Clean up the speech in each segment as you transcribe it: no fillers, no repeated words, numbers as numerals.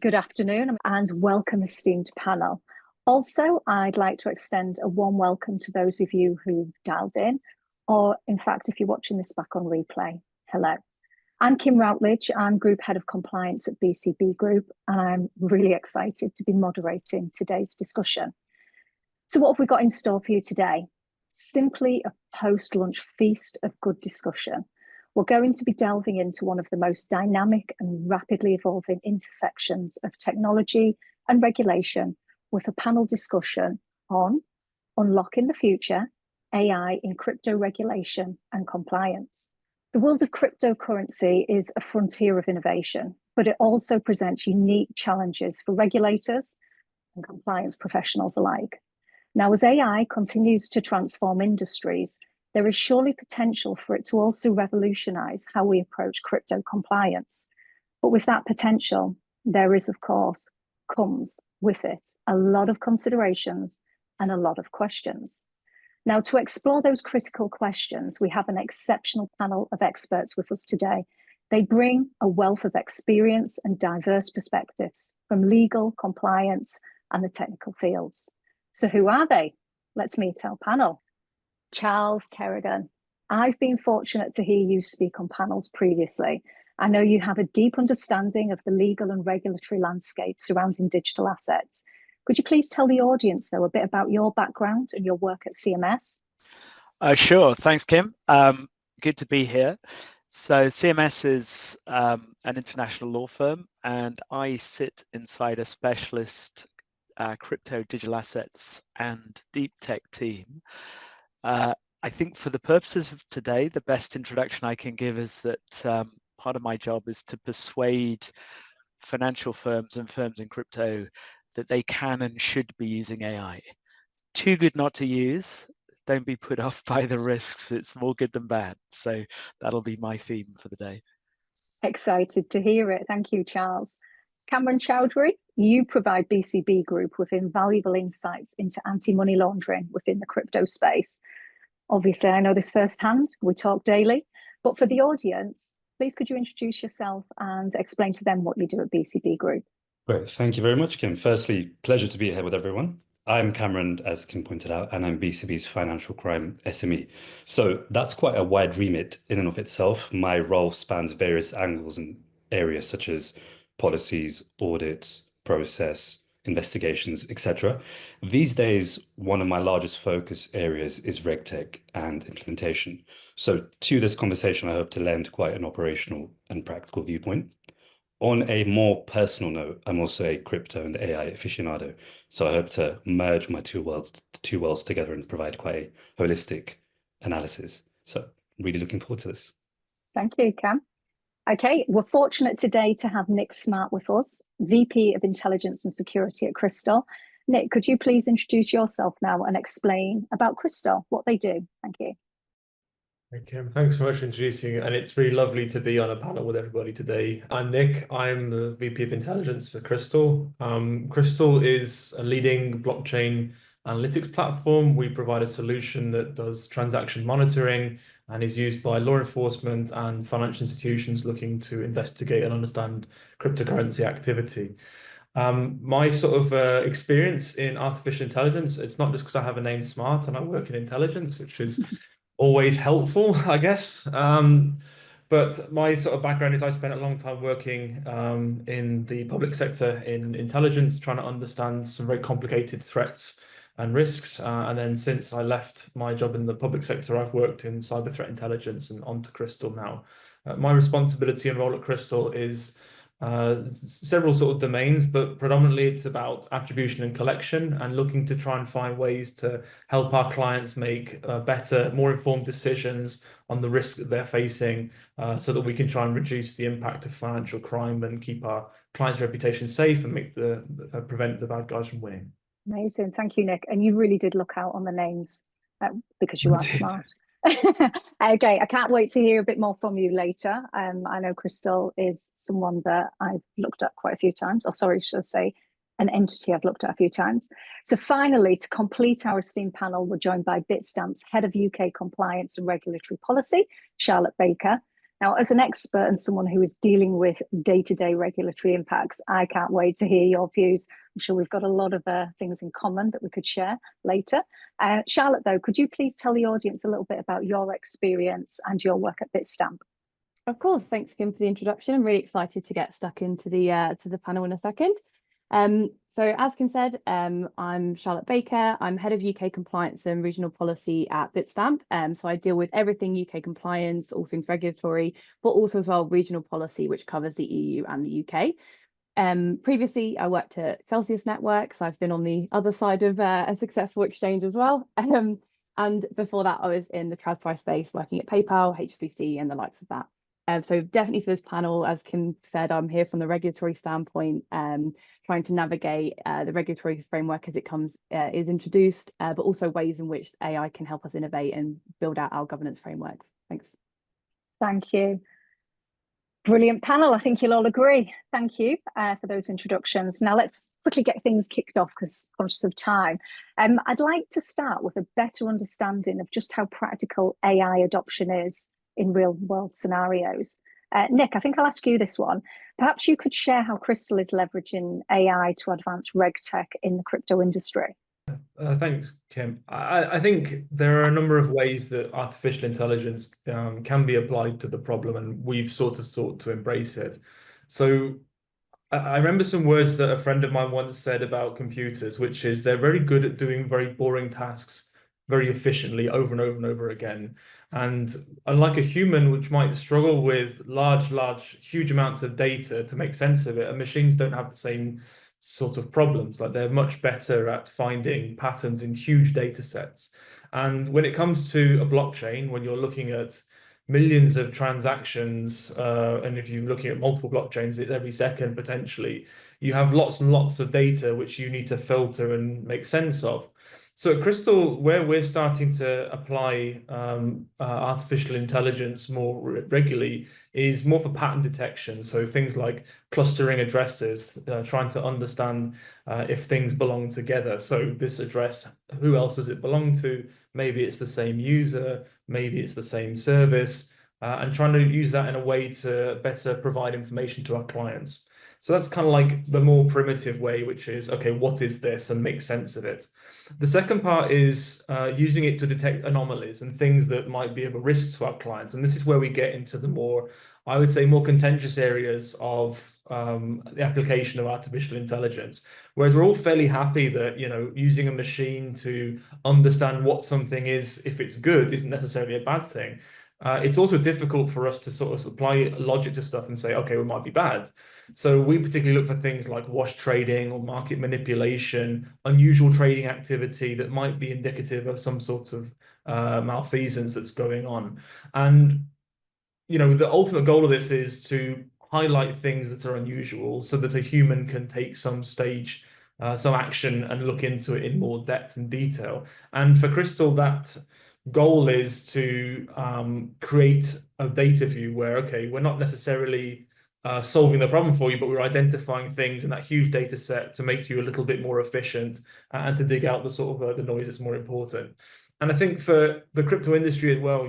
Good afternoon and welcome, esteemed panel. Also, I'd like to extend a warm welcome to those of you who've dialed in, or in fact, if you're watching this back on replay, hello. I'm Kim Routledge. I'm Group Head of Compliance at BCB Group, and I'm really excited to be moderating today's discussion. So what have we got in store for you today? Simply a post-lunch feast of good discussion. We're going to be delving into one of the most dynamic and rapidly evolving intersections of technology and regulation with a panel discussion on unlocking the future, AI in crypto regulation and compliance. The world of cryptocurrency is a frontier of innovation, but it also presents unique challenges for regulators and compliance professionals alike. Now, as AI continues to transform industries, there is surely potential for it to also revolutionize how we approach crypto compliance. But with that potential, there is, of course, comes with it a lot of considerations and a lot of questions. Now, to explore those critical questions, we have an exceptional panel of experts with us today. They bring a wealth of experience and diverse perspectives from legal, compliance, and the technical fields. So who are they? Let's meet our panel. Charles Kerrigan. I've been fortunate to hear you speak on panels previously. I know you have a deep understanding of the legal and regulatory landscape surrounding digital assets. Could you please tell the audience, though, a bit about your background and your work at CMS? Sure. Thanks, Kim. Good to be here. So CMS is an international law firm, and I sit inside a specialist crypto digital assets and deep tech team. I think for the purposes of today, the best introduction I can give is that part of my job is to persuade financial firms and firms in crypto that they can and should be using AI. Too good not to use. Don't be put off by the risks. It's more good than bad. So that'll be my theme for the day. Excited to hear it. Thank you, Charles. Cameron Chowdhury, you provide BCB Group with invaluable insights into anti-money laundering within the crypto space. Obviously, I know this firsthand. We talk daily. But for the audience, please could you introduce yourself and explain to them what you do at BCB Group? Great. Thank you very much, Kim. Firstly, pleasure to be here with everyone. I'm Cameron, as Kim pointed out, and I'm BCB's financial crime SME. So that's quite a wide remit in and of itself. My role spans various angles and areas such as policies, audits, process, investigations, etc. These days, one of my largest focus areas is RegTech and implementation. So to this conversation, I hope to lend quite an operational and practical viewpoint. On a more personal note, I'm also a crypto and AI aficionado. So I hope to merge my two worlds together and provide quite a holistic analysis. So really looking forward to this. Thank you, Cam. Okay, we're fortunate today to have Nick Smart with us, VP of Intelligence and Security at Crystal. Nick, could you please introduce yourself now and explain about Crystal, what they do? Thank you. Thank you. Thanks so much for introducing, and it's really lovely to be on a panel with everybody today. I'm Nick. I'm the VP of Intelligence for Crystal. Crystal is a leading blockchain analytics platform. We provide a solution that does transaction monitoring and is used by law enforcement and financial institutions looking to investigate and understand cryptocurrency activity. My sort of experience in artificial intelligence, it's not just because I have a name Smart and I work in intelligence, which is always helpful, I guess. But my sort of background is I spent a long time working in the public sector in intelligence, trying to understand some very complicated threats and risks. And then since I left my job in the public sector, I've worked in cyber threat intelligence and onto Crystal now. My responsibility and role at Crystal is several sort of domains, but predominantly it's about attribution and collection and looking to try and find ways to help our clients make better, more informed decisions on the risk that they're facing so that we can try and reduce the impact of financial crime and keep our clients' reputation safe and make prevent the bad guys from winning. Amazing. Thank you, Nick. And you really did look out on the names because you are smart. Okay, I can't wait to hear a bit more from you later. I know Crystal is someone that I've looked at quite a few times, or sorry, should I say, an entity I've looked at a few times. So finally, to complete our esteemed panel, we're joined by Bitstamp's Head of UK Compliance and Regulatory Policy, Charlotte Baker. Now, as an expert and someone who is dealing with day-to-day regulatory impacts, I can't wait to hear your views. I'm sure we've got a lot of things in common that we could share later. Charlotte, though, could you please tell the audience a little bit about your experience and your work at Bitstamp? Of course, thanks, Kim, for the introduction. I'm really excited to get stuck into the panel in a second. So as Kim said, I'm Charlotte Baker. I'm Head of UK Compliance and Regional Policy at Bitstamp. So I deal with everything UK compliance, all things regulatory, but also as well regional policy, which covers the EU and the UK. Previously, I worked at Celsius Networks. I've been on the other side of a successful exchange as well. And before that, I was in the TransFi space, working at PayPal, HSBC, and the likes of that. So definitely for this panel, as Kim said, I'm here from the regulatory standpoint, trying to navigate the regulatory framework as it is introduced, but also ways in which AI can help us innovate and build out our governance frameworks. Thanks. Thank you. Brilliant panel. I think you'll all agree. Thank you for those introductions. Now let's quickly get things kicked off because conscious of time. I'd like to start with a better understanding of just how practical AI adoption is in real world scenarios. Nick, I think I'll ask you this one. Perhaps you could share how Crystal is leveraging AI to advance reg tech in the crypto industry. Thanks, Kim. I think there are a number of ways that artificial intelligence can be applied to the problem, and we've sort of sought to embrace it. So I remember some words that a friend of mine once said about computers, which is they're very good at doing very boring tasks very efficiently over and over and over again. And unlike a human, which might struggle with huge amounts of data to make sense of it, machines don't have the same sort of problems. Like, they're much better at finding patterns in huge data sets. And when it comes to a blockchain, when you're looking at millions of transactions, and if you're looking at multiple blockchains, it's every second potentially, you have lots and lots of data which you need to filter and make sense of. So at Crystal, where we're starting to apply artificial intelligence more regularly is more for pattern detection. So things like clustering addresses, trying to understand if things belong together. So this address, who else does it belong to? Maybe it's the same user, maybe it's the same service, and trying to use that in a way to better provide information to our clients. So that's kind of like the more primitive way, which is, okay, what is this, and make sense of it. The second part is using it to detect anomalies and things that might be of a risk to our clients. And this is where we get into the more, I would say, more contentious areas of the application of artificial intelligence. Whereas we're all fairly happy that, using a machine to understand what something is, if it's good, isn't necessarily a bad thing. It's also difficult for us to sort of apply logic to stuff and say, okay, it might be bad. So we particularly look for things like wash trading or market manipulation, unusual trading activity that might be indicative of some sort of malfeasance that's going on. And, the ultimate goal of this is to highlight things that are unusual so that a human can take some action and look into it in more depth and detail. And for Crystal, that goal is to create a data view where, okay, we're not necessarily solving the problem for you, but we're identifying things in that huge data set to make you a little bit more efficient and to dig out the sort of the noise that's more important. And I think for the crypto industry as well,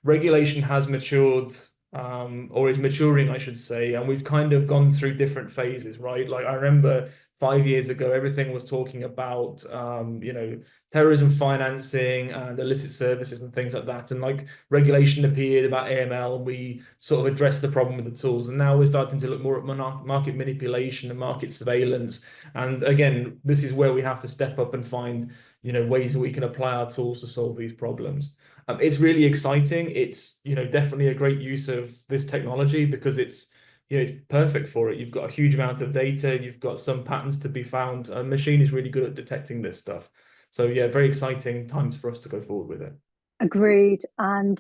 regulation has matured, or is maturing, I should say, and we've kind of gone through different phases, right? Like, I remember 5 years ago, everything was talking about, terrorism financing and illicit services and things like that. And like, regulation appeared about AML, and we sort of addressed the problem with the tools. And now we're starting to look more at market manipulation and market surveillance. And again, this is where we have to step up and find, ways that we can apply our tools to solve these problems. It's really exciting. It's, definitely a great use of this technology because it's perfect for it. You've got a huge amount of data. You've got some patterns to be found. A machine is really good at detecting this stuff. So yeah, very exciting times for us to go forward with it. Agreed. And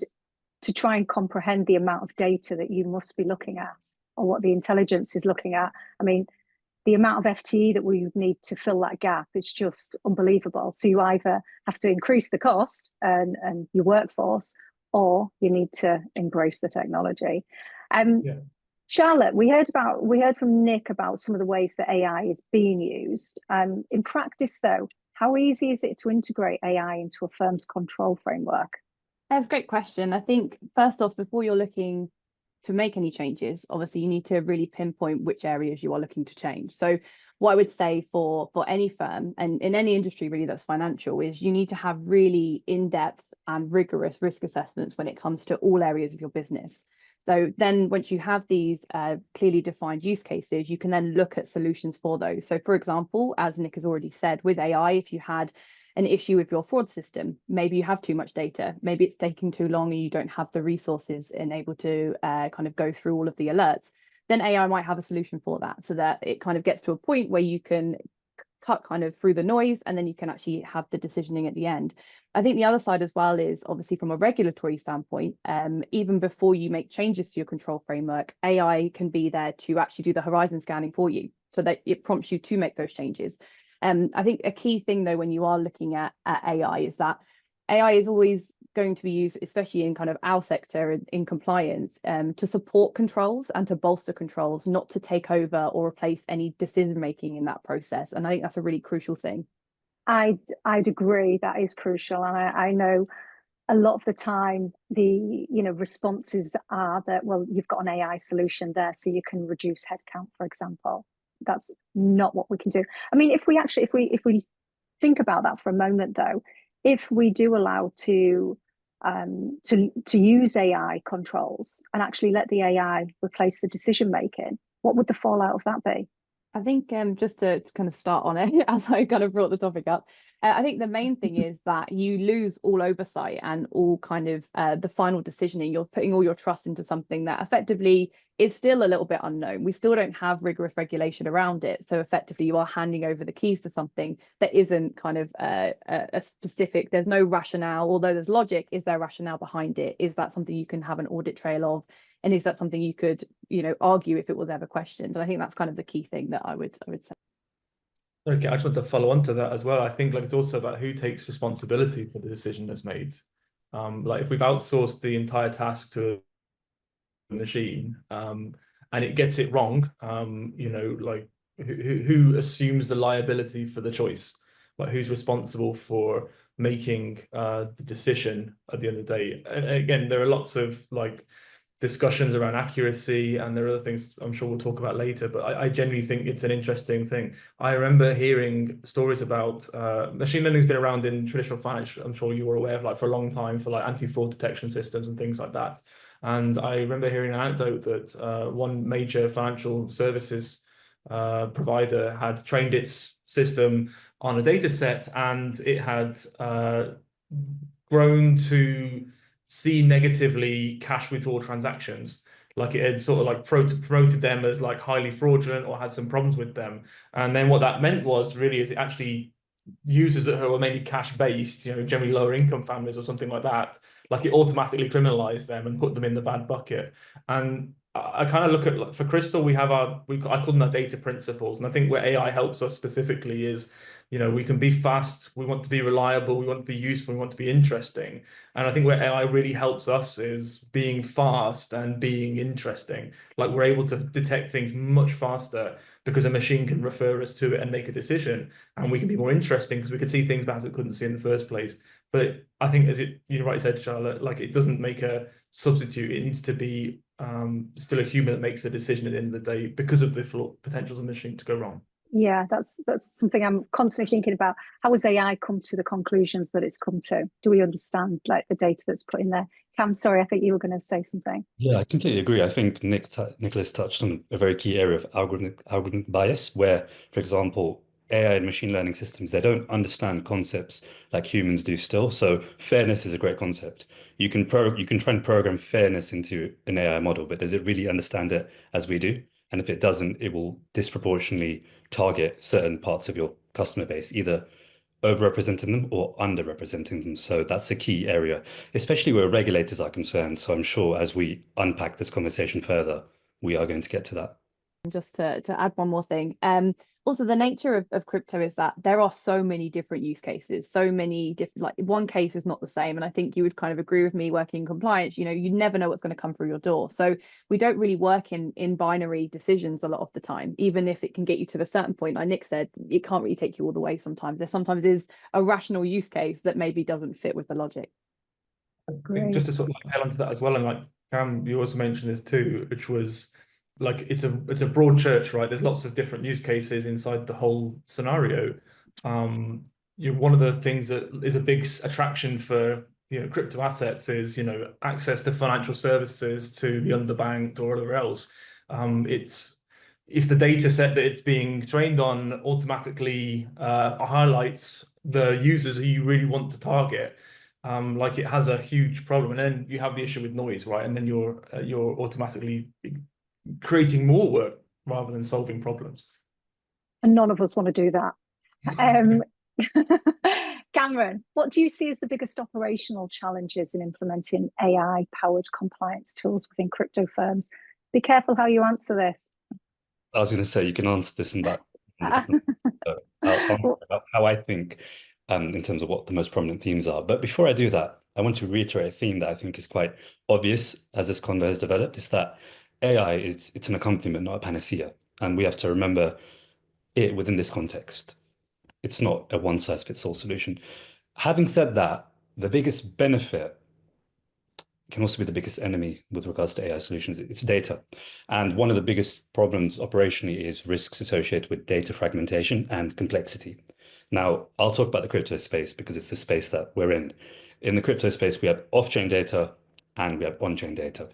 to try and comprehend the amount of data that you must be looking at, or what the intelligence is looking at. I mean, the amount of FTE that we would need to fill that gap is just unbelievable. So you either have to increase the cost and your workforce, or you need to embrace the technology. Charlotte, we heard from Nick about some of the ways that AI is being used. In practice, though, how easy is it to integrate AI into a firm's control framework? That's a great question. I think first off, before you're looking to make any changes, obviously you need to really pinpoint which areas you are looking to change. So what I would say for any firm and in any industry really that's financial is you need to have really in-depth and rigorous risk assessments when it comes to all areas of your business. So then once you have these clearly defined use cases, you can then look at solutions for those. So for example, as Nick has already said, with AI, if you had an issue with your fraud system, maybe you have too much data, maybe it's taking too long and you don't have the resources and able to kind of go through all of the alerts, then AI might have a solution for that, so that it kind of gets to a point where you can cut kind of through the noise and then you can actually have the decisioning at the end. I think the other side as well is obviously from a regulatory standpoint, even before you make changes to your control framework, AI can be there to actually do the horizon scanning for you so that it prompts you to make those changes. I think a key thing though, when you are looking at AI, is that AI is always going to be used, especially in kind of our sector in compliance, to support controls and to bolster controls, not to take over or replace any decision making in that process. And I think that's a really crucial thing. I'd agree, that is crucial. And I know a lot of the time the responses are that, well, you've got an AI solution there so you can reduce headcount, for example. That's not what we can do. I mean, if we think about that for a moment though, if we do allow to use AI controls and actually let the AI replace the decision making, what would the fallout of that be? I think just to kind of start on it, as I kind of brought the topic up, I think the main thing is that you lose all oversight and all kind of the final decisioning. You're putting all your trust into something that effectively is still a little bit unknown. We still don't have rigorous regulation around it. So effectively you are handing over the keys to something that isn't kind of a specific, there's no rationale, although there's logic. Is there rationale behind it? Is that something you can have an audit trail of? And is that something you could, argue if it was ever questioned? And I think that's kind of the key thing that I would say. Okay, I just want to follow on to that as well. I think it's also about who takes responsibility for the decision that's made. Like if we've outsourced the entire task to a machine and it gets it wrong, like who assumes the liability for the choice? Like who's responsible for making the decision at the end of the day? And again, there are lots of discussions around accuracy, and there are other things I'm sure we'll talk about later, but I genuinely think it's an interesting thing. I remember hearing stories about machine learning has been around in traditional finance, I'm sure you were aware of, for a long time, for anti-fraud detection systems and things like that. And I remember hearing an anecdote that one major financial services provider had trained its system on a data set, and it had grown to see negatively cash withdrawal transactions. Like it had sort of promoted them as highly fraudulent or had some problems with them. And then what that meant was really is it actually users that were mainly cash based, generally lower income families or something like that, it automatically criminalized them and put them in the bad bucket. And I kind of look at, for Crystal, I call them our data principles. And I think where AI helps us specifically is, we can be fast, we want to be reliable, we want to be useful, we want to be interesting. And I think where AI really helps us is being fast and being interesting. We're able to detect things much faster because a machine can refer us to it and make a decision. And we can be more interesting because we can see things perhaps we couldn't see in the first place. But I think, as you rightly said, Charlotte, it doesn't make a substitute. It needs to be still a human that makes the decision at the end of the day because of the potentials of the machine to go wrong. Yeah, that's something I'm constantly thinking about. How has AI come to the conclusions that it's come to? Do we understand the data that's put in there? Cam, sorry, I think you were going to say something. Yeah, I completely agree. I think Nicholas touched on a very key area of algorithmic bias, where, for example, AI and machine learning systems, they don't understand concepts like humans do still. So fairness is a great concept. You can try and program fairness into an AI model, but does it really understand it as we do? And if it doesn't, it will disproportionately target certain parts of your customer base, either overrepresenting them or underrepresenting them. So that's a key area, especially where regulators are concerned. So I'm sure as we unpack this conversation further, we are going to get to that. Just to add one more thing. Also, the nature of crypto is that there are so many different use cases, so many different, one case is not the same. And I think you would kind of agree with me working in compliance, you never know what's going to come through your door. So we don't really work in binary decisions a lot of the time, even if it can get you to a certain point. Like Nick said, it can't really take you all the way sometimes. There sometimes is a rational use case that maybe doesn't fit with the logic. Just to sort of add on to that as well, and Cam, you also mentioned this too, which was like it's a broad church, right? There's lots of different use cases inside the whole scenario. One of the things that is a big attraction for crypto assets is access to financial services to the underbanked or whatever else. It's if the data set that it's being trained on automatically highlights the users who you really want to target, like it has a huge problem, and then you have the issue with noise, right? And then you're automatically creating more work rather than solving problems. And none of us want to do that. Cameron, what do you see as the biggest operational challenges in implementing AI-powered compliance tools within crypto firms? Be careful how you answer this. I was going to say you can answer this in that. I'll about how I think in terms of what the most prominent themes are. But before I do that, I want to reiterate a theme that I think is quite obvious as this convo has developed, is that AI it's an accompaniment, not a panacea. And we have to remember it within this context. It's not a one-size-fits-all solution. Having said that, the biggest benefit can also be the biggest enemy with regards to AI solutions. It's data. And one of the biggest problems operationally is risks associated with data fragmentation and complexity. Now, I'll talk about the crypto space because it's the space that we're in. In the crypto space, we have off-chain data and we have on-chain data.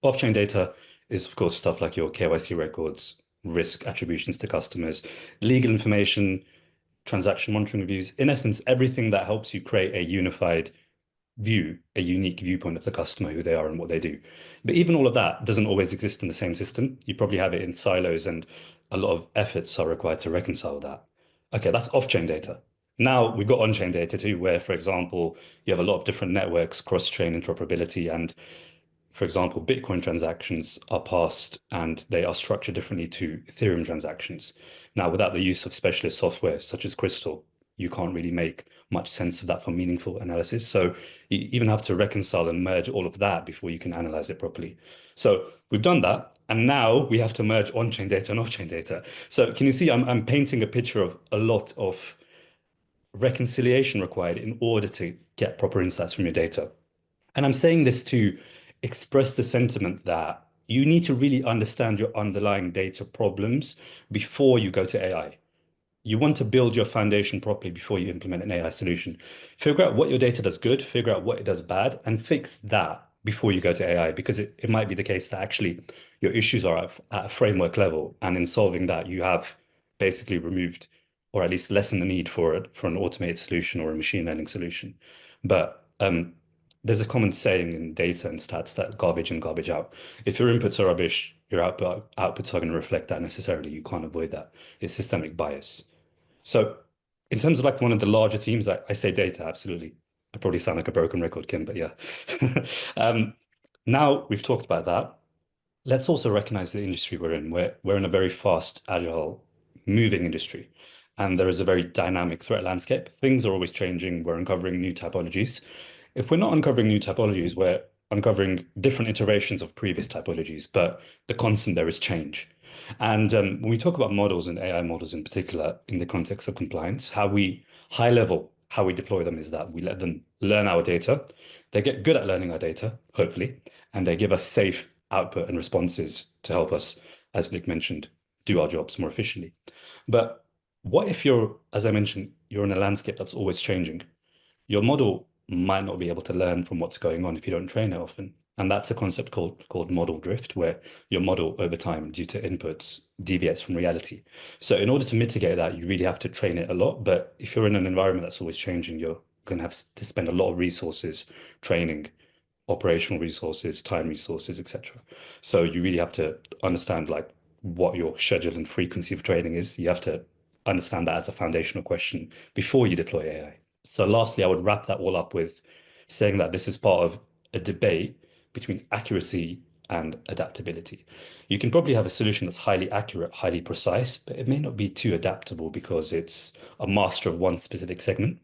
Off-chain data is, of course, stuff like your KYC records, risk attributions to customers, legal information, transaction monitoring reviews. In essence, everything that helps you create a unified view, a unique viewpoint of the customer, who they are and what they do. But even all of that doesn't always exist in the same system. You probably have it in silos and a lot of efforts are required to reconcile that. Okay, that's off-chain data. Now we've got on-chain data too, where, for example, you have a lot of different networks, cross-chain interoperability, and for example, Bitcoin transactions are passed and they are structured differently to Ethereum transactions. Now, without the use of specialist software such as Crystal, you can't really make much sense of that for meaningful analysis. So you even have to reconcile and merge all of that before you can analyze it properly. So we've done that. And now we have to merge on-chain data and off-chain data. So can you see I'm painting a picture of a lot of reconciliation required in order to get proper insights from your data. And I'm saying this to express the sentiment that you need to really understand your underlying data problems before you go to AI. You want to build your foundation properly before you implement an AI solution. Figure out what your data does good, figure out what it does bad, and fix that before you go to AI, because it might be the case that actually your issues are at a framework level. And in solving that, you have basically removed or at least lessen the need for an automated solution or a machine learning solution. But there's a common saying in data and stats that garbage in, garbage out. If your inputs are rubbish, your outputs are going to reflect that necessarily. You can't avoid that. It's systemic bias. So in terms of like one of the larger themes, I say data, absolutely. I probably sound like a broken record, Kim, but yeah. Now we've talked about that. Let's also recognize the industry we're in. We're in a very fast, agile, moving industry. And there is a very dynamic threat landscape. Things are always changing. We're uncovering new typologies. If we're not uncovering new typologies, we're uncovering different iterations of previous typologies, but the constant there is change. And when we talk about models and AI models in particular, in the context of compliance, high level, how we deploy them is that we let them learn our data. They get good at learning our data, hopefully, and they give us safe output and responses to help us, as Nick mentioned, do our jobs more efficiently. But what if as I mentioned, you're in a landscape that's always changing? Your model might not be able to learn from what's going on if you don't train it often. And that's a concept called model drift, where your model over time, due to inputs, deviates from reality. So in order to mitigate that, you really have to train it a lot. But if you're in an environment that's always changing, you're going to have to spend a lot of resources training, operational resources, time resources, etc. So you really have to understand like what your schedule and frequency of training is. You have to understand that as a foundational question before you deploy AI. So lastly, I would wrap that all up with saying that this is part of a debate between accuracy and adaptability. You can probably have a solution that's highly accurate, highly precise, but it may not be too adaptable because it's a master of one specific segment.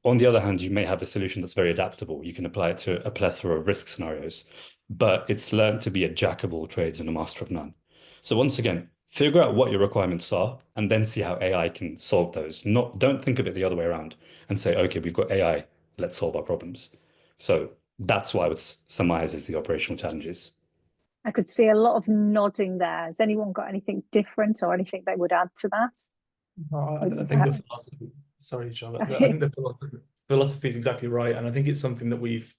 On the other hand, you may have a solution that's very adaptable. You can apply it to a plethora of risk scenarios, but it's learned to be a jack of all trades and a master of none. So once again, figure out what your requirements are and then see how AI can solve those. Don't think of it the other way around and say, okay, we've got AI, let's solve our problems. So That's what I would surmise as the operational challenges. I could see a lot of nodding there. Has anyone got anything different or anything they would add to that? I think the philosophy, sorry, Charlotte, I think the philosophy is exactly right. And I think it's something that we've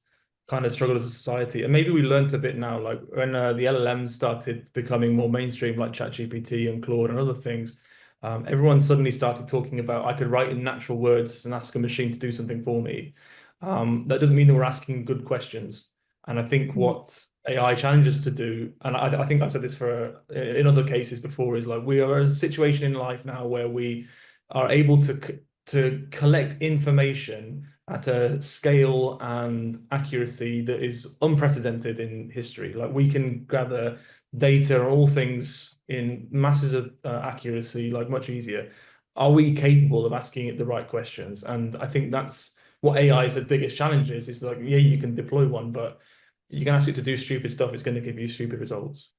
kind of struggled as a society. And maybe we learned a bit now, like when the LLMs started becoming more mainstream, like ChatGPT and Claude and other things, everyone suddenly started talking about, I could write in natural words and ask a machine to do something for me. That doesn't mean that we're asking good questions. And I think what AI challenges to do, and I think I've said this in other cases before, is like we are in a situation in life now where we are able to collect information at a scale and accuracy that is unprecedented in history. Like we can gather data on all things in masses of accuracy, like much easier. Are we capable of asking it the right questions? And I think that's what AI's biggest challenge is like, yeah, you can deploy one, but you can ask it to do stupid stuff, it's going to give you stupid results.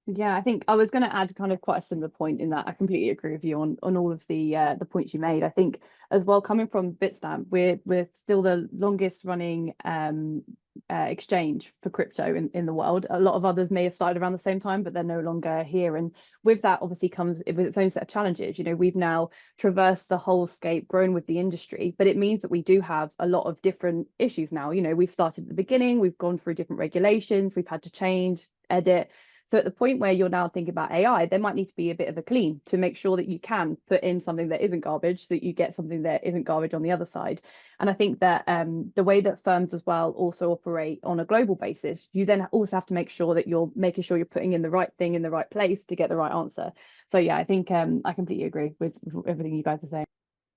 Yeah, I think I was going to add kind of quite a similar point in that I completely agree with you on all of the points you made. I think as well, coming from Bitstamp, we're still the longest running exchange for crypto in the world. A lot of others may have started around the same time, but they're no longer here. And with that obviously comes with its own set of challenges. You know, we've now traversed the whole scape, grown with the industry, but it means that we do have a lot of different issues now. You know, we've started at the beginning, we've gone through different regulations, we've had to change, edit. So at the point where you're now thinking about AI, there might need to be a bit of a clean to make sure that you can put in something that isn't garbage, so that you get something that isn't garbage on the other side. And I think that the way that firms as well also operate on a global basis, you then also have to make sure that you're making sure you're putting in the right thing in the right place to get the right answer. So yeah, I think I completely agree with everything you guys are saying.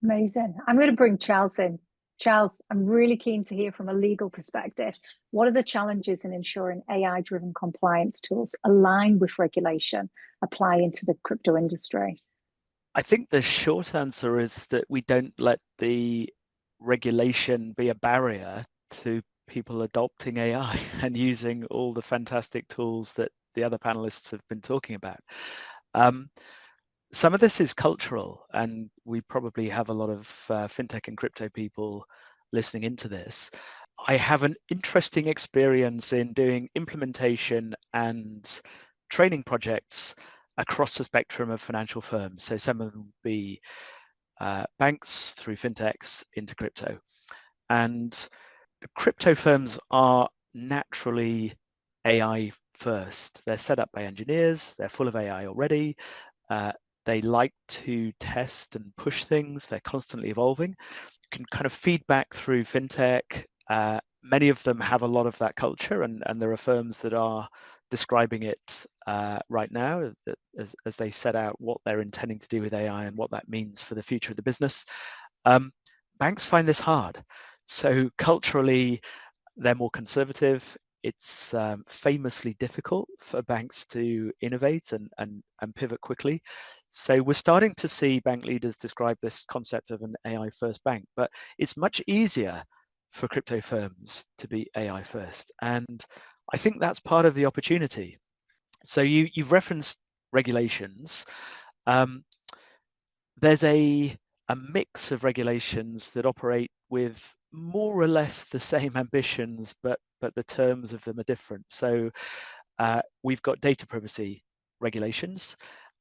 Amazing. I'm going to bring Charles in. Charles, I'm really keen to hear from a legal perspective. What are the challenges in ensuring AI-driven compliance tools aligned with regulation apply into the crypto industry? I think the short answer is that we don't let the regulation be a barrier to people adopting AI and using all the fantastic tools that the other panelists have been talking about. Some of this is cultural, and we probably have a lot of fintech and crypto people listening into this. I have an interesting experience in doing implementation and training projects across the spectrum of financial firms. So some of them would be banks through fintechs into crypto. And crypto firms are naturally AI first. They're set up by engineers, they're full of AI already. They like to test and push things. They're constantly evolving. You can kind of feedback through fintech. Many of them have a lot of that culture, and there are firms that are describing it right now as they set out what they're intending to do with AI and what that means for the future of the business. Banks find this hard. So culturally, they're more conservative. It's famously difficult for banks to innovate and pivot quickly. So we're starting to see bank leaders describe this concept of an AI first bank, but it's much easier for crypto firms to be AI first. And I think that's part of the opportunity. So you've referenced regulations. There's a mix of regulations that operate with more or less the same ambitions, but the terms of them are different. So we've got data privacy regulations,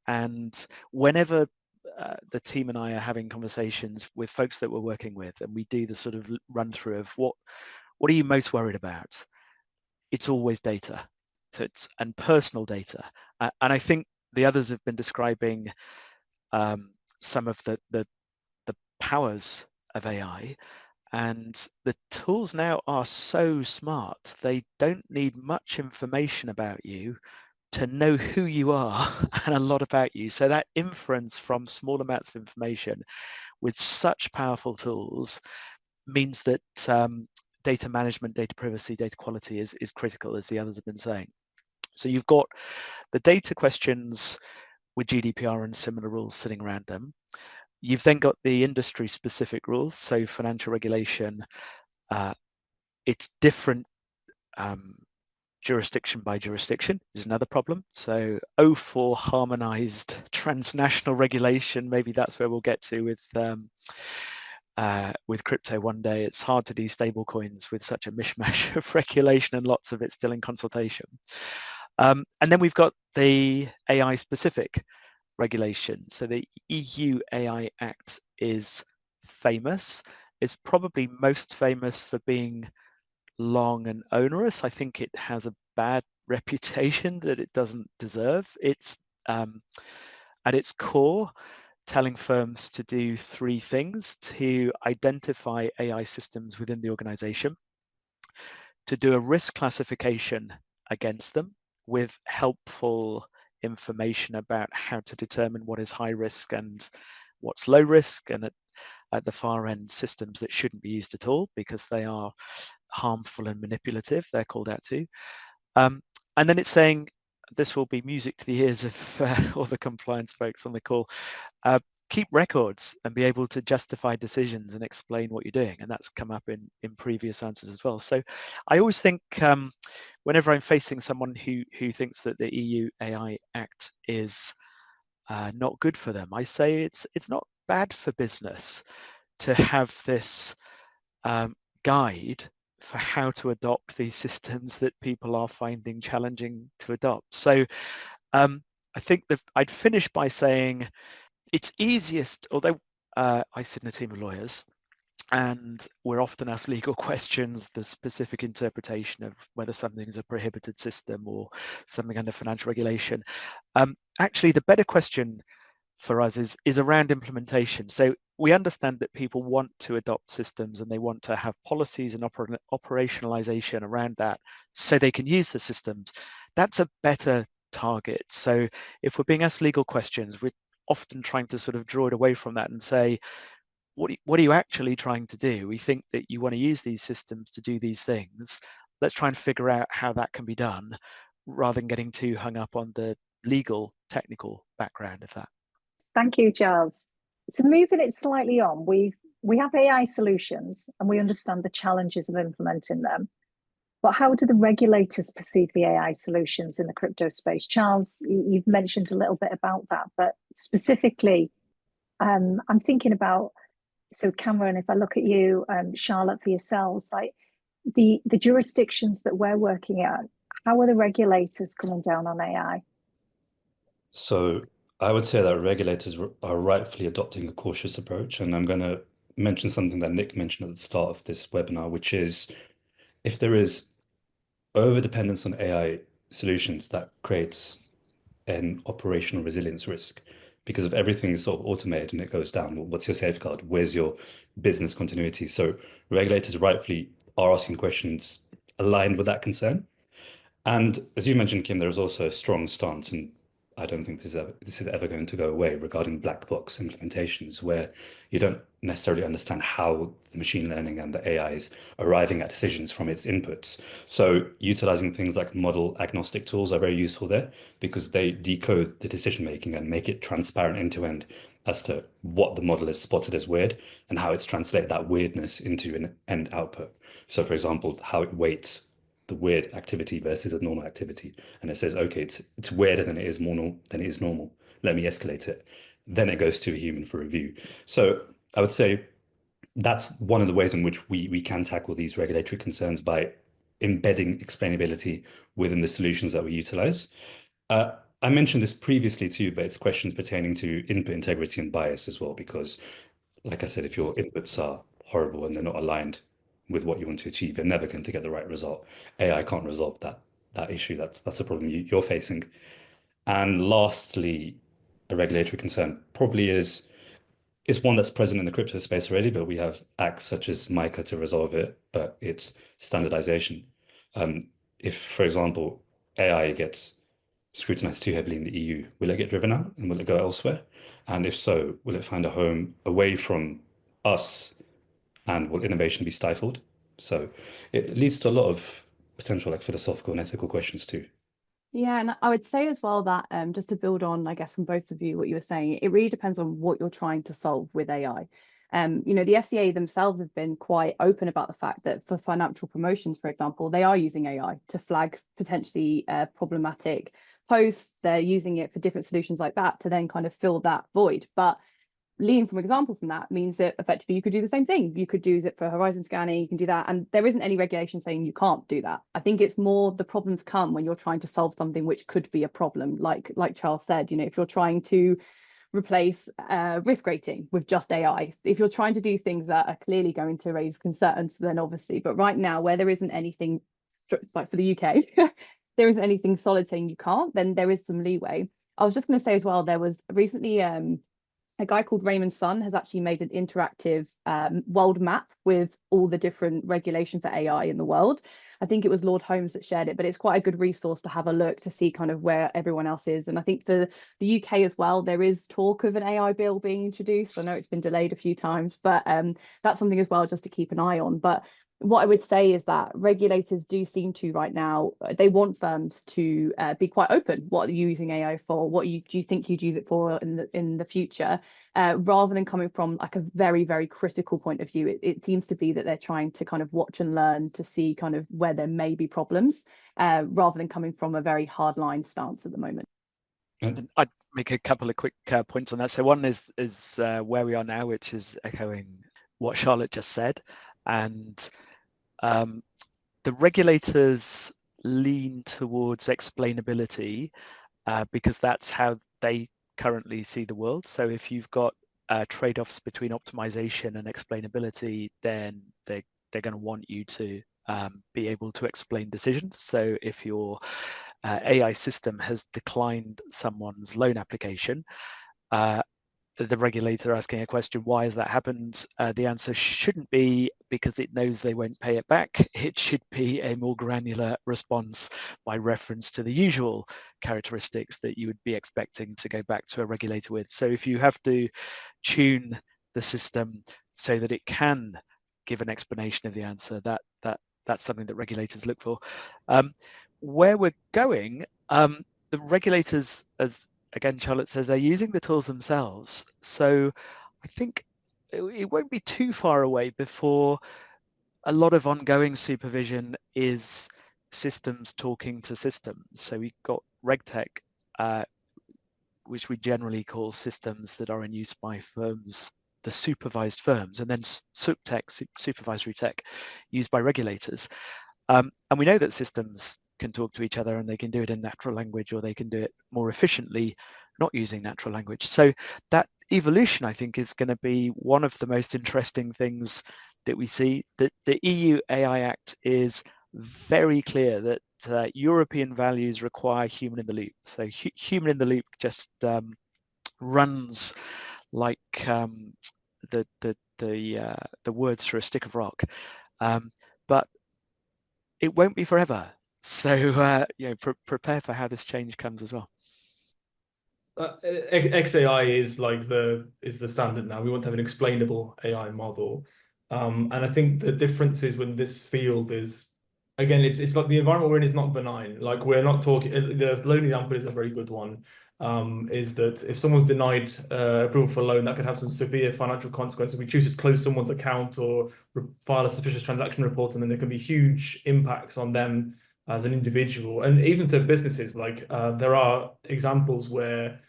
and whenever the team and I are having conversations with folks that we're working with, and we do the sort of run through of what are you most worried about, it's always data. So and personal data, and I think the others have been describing some of the powers of AI, and the tools now are so smart, they don't need much information about you to know who you are and a lot about you. So that inference from small amounts of information with such powerful tools means that data management, data privacy, data quality is critical, as the others have been saying. So you've got the data questions with GDPR and similar rules sitting around them. You've then got the industry specific rules. So financial regulation, it's different jurisdiction by jurisdiction is another problem. So for harmonized transnational regulation, maybe that's where we'll get to with with crypto one day. It's hard to do stable coins with such a mishmash of regulation and lots of it still in consultation. And then we've got the AI specific regulation. So the EU AI Act is famous. It's probably most famous for being long and onerous. I think it has a bad reputation that it doesn't deserve. It's at its core telling firms to do three things: to identify AI systems within the organization, to do a risk classification against them with helpful information about how to determine what is high risk and what's low risk, and at the far end, systems that shouldn't be used at all because they are harmful and manipulative, they're called out to. And then it's saying, this will be music to the ears of all the compliance folks on the call, keep records and be able to justify decisions and explain what you're doing. And that's come up in previous answers as well. So I always think whenever I'm facing someone who thinks that the EU AI Act is not good for them, I say it's not bad for business to have this guide for how to adopt these systems that people are finding challenging to adopt. So I think that I'd finish by saying it's easiest, although I sit in a team of lawyers and we're often asked legal questions, the specific interpretation of whether something is a prohibited system or something under financial regulation. Actually, the better question for us is around implementation. So we understand that people want to adopt systems and they want to have policies and operationalization around that so they can use the systems. That's a better target. So if we're being asked legal questions, we're often trying to sort of draw it away from that and say, what are you actually trying to do? We think that you want to use these systems to do these things. Let's try and figure out how that can be done rather than getting too hung up on the legal technical background of that. Thank you, Charles. So moving it slightly on, we have AI solutions and we understand the challenges of implementing them. But how do the regulators perceive the AI solutions in the crypto space? Charles, you've mentioned a little bit about that, but specifically, I'm thinking about, so Cameron, if I look at you, Charlotte, for yourselves, like the jurisdictions that we're working at, how are the regulators coming down on AI? So I would say that regulators are rightfully adopting a cautious approach. And I'm going to mention something that Nick mentioned at the start of this webinar, which is if there is over-dependence on AI solutions, that creates an operational resilience risk. Because if everything is sort of automated and it goes down, well, what's your safeguard? Where's your business continuity? So regulators rightfully are asking questions aligned with that concern. And as you mentioned, Kim, there is also a strong stance, and I don't think this is ever going to go away, regarding black box implementations, where you don't necessarily understand how the machine learning and the AI is arriving at decisions from its inputs. So utilizing things like model agnostic tools are very useful there because they decode the decision making and make it transparent end to end as to what the model has spotted as weird and how it's translated that weirdness into an end output. So for example, how it weights the weird activity versus a normal activity, and it says, okay, it's weirder than it is normal. Let me escalate it. Then it goes to a human for review. So I would say that's one of the ways in which we can tackle these regulatory concerns by embedding explainability within the solutions that we utilize. I mentioned this previously too, but it's questions pertaining to input integrity and bias as well, because like I said, if your inputs are horrible and they're not aligned with what you want to achieve, you're never going to get the right result. AI can't resolve that issue. That's a problem you're facing. And lastly, a regulatory concern probably is one that's present in the crypto space already, but we have acts such as MiCA to resolve it, but it's standardization. If, for example, AI gets scrutinized too heavily in the EU, will it get driven out and will it go elsewhere? And if so, will it find a home away from us, and will innovation be stifled? So it leads to a lot of potential like philosophical and ethical questions too. Yeah, and I would say as well that just to build on, I guess, from both of you, what you were saying, it really depends on what you're trying to solve with AI. You know, the FCA themselves have been quite open about the fact that for financial promotions, for example, they are using AI to flag potentially problematic posts. They're using it for different solutions like that to then kind of fill that void. But leading from example from that means that effectively you could do the same thing. You could do that for horizon scanning, you can do that. And there isn't any regulation saying you can't do that. I think it's more the problems come when you're trying to solve something which could be a problem. Like Charles said, you know, if you're trying to replace risk rating with just AI, if you're trying to do things that are clearly going to raise concerns, then obviously, but right now where there isn't anything, like for the UK, there isn't anything solid saying you can't, then there is some leeway. I was just going to say as well, there was recently a guy called Raymond Sun has actually made an interactive world map with all the different regulation for AI in the world. I think it was Lord Holmes that shared it, but it's quite a good resource to have a look to see kind of where everyone else is. And I think for the UK as well, there is talk of an AI bill being introduced. I know it's been delayed a few times, but that's something as well just to keep an eye on. But what I would say is that regulators do seem to right now, they want firms to be quite open. What are you using AI for? What do you think you'd use it for in the future? Rather than coming from like a very, very critical point of view, it seems to be that they're trying to kind of watch and learn to see kind of where there may be problems, rather than coming from a very hard line stance at the moment. And I'd make a couple of quick points on that. So one is where we are now, which is echoing what Charlotte just said. And the regulators lean towards explainability because that's how they currently see the world. So if you've got trade-offs between optimization and explainability, then they're going to want you to be able to explain decisions. So if your AI system has declined someone's loan application, the regulator asking a question, why has that happened? The answer shouldn't be because it knows they won't pay it back. It should be a more granular response by reference to the usual characteristics that you would be expecting to go back to a regulator with. So if you have to tune the system so that it can give an explanation of the answer, that's something that regulators look for. Where we're going, the regulators, as again, Charlotte says, they're using the tools themselves. So I think it won't be too far away before a lot of ongoing supervision is systems talking to systems. So we've got RegTech, which we generally call systems that are in use by firms, the supervised firms, and then SupTech, supervisory tech, used by regulators. And we know that systems can talk to each other and they can do it in natural language, or they can do it more efficiently not using natural language. So that evolution, I think, is going to be one of the most interesting things that we see. That the EU AI Act is very clear that European values require human in the loop. So human in the loop just runs like the words through a stick of rock, but it won't be forever. So you know, prepare for how this change comes as well. XAI is like the standard now. We want to have an explainable AI model, and I think the difference is when this field is, again, it's like the environment we're in is not benign. Like we're not talking. The loan example is a very good one. Is that if someone's denied approval for a loan, that could have some severe financial consequences. We choose to close someone's account or file a suspicious transaction report, and then there can be huge impacts on them as an individual, and even to businesses. Like there are examples where